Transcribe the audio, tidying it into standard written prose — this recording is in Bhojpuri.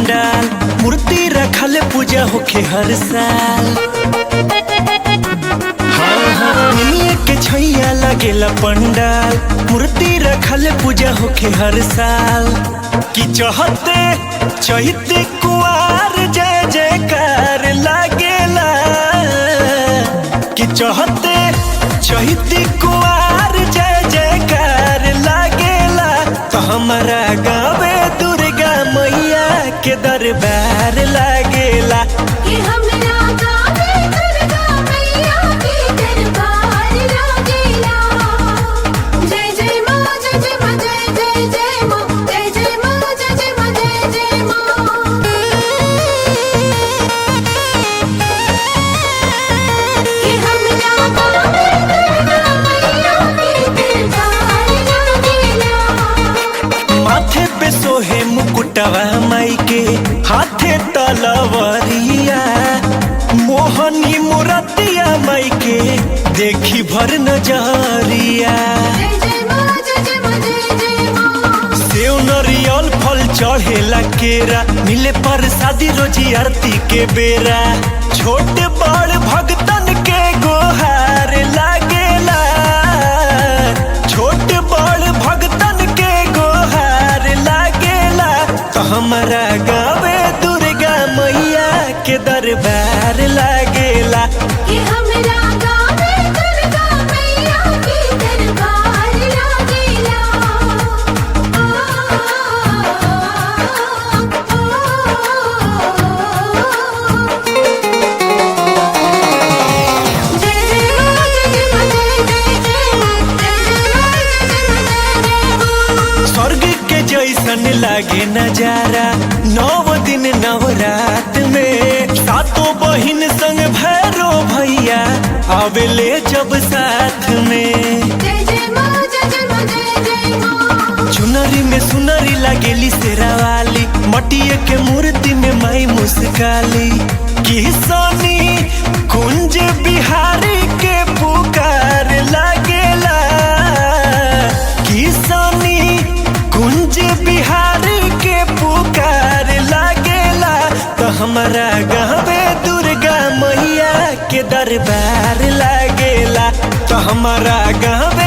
पंडाल, मूर्ति रखल पूजा होखे हर साल। हाँ के छैया लगेला पंडाल, मूर्ति रखल पूजा होखे हर साल। कि चहते चैते कुआर जय जयकार लागेला, कि चहते चैते कुआर जय जयकार लागेला। तो हमारा गावे दुर्गा मैया के दरबार लागेला, कि हमरा गावे दुर्गा मैया के दरबार लागेला। जय जय माँ, जय जय माँ, जय जय जय माँ, जय जय माँ, जय जय माँ, जय जय माँ। कि हमरा गावे दुर्गा मैया के दरबार लागेला। माथे पे सोहे मुकुटवा माई के, हाथे तलवरिया। मोहनी मूर्तिया माई के देखी भर नजरिया। जय जय माँ, जय जय माँ, जय जय माँ। सेव नरियल फल चढ़ेला केरा, मिले प्रसादी रोजी आरती के बेरा। छोट बड़ भगतन के गोहार लागेला, छोट बड़ भगतन के गोहार लागेला। तो हमारा गावे दुर्गा मैया के दरबार लागेला, कि हमरा गावे दुर्गा मैया के दरबार लागेला। जय जय माँ, जय जय माँ, जय जय जय माँ, जय जय माँ, जय जय माँ, जय जय माँ। स्वर्ग के जैसन लागे नजारा, 9 दिन नवरात में। सातों बहिन संग भैरो भैया आवेले जब साथ में। जय जय माँ, जय जय माँ, जय जय माँ। चुनरी में सुनरी लागेली शेरावाली, मटिए के मूर्ति में माई मुस्काली। किसानी कुंज बिहारी के पुकार लागेला, किसानी कुंज बिहारी के पुकार लागेला। तो हमारा गावे दुर्गा मैया के दरबार लागेला, तो हमारा गावे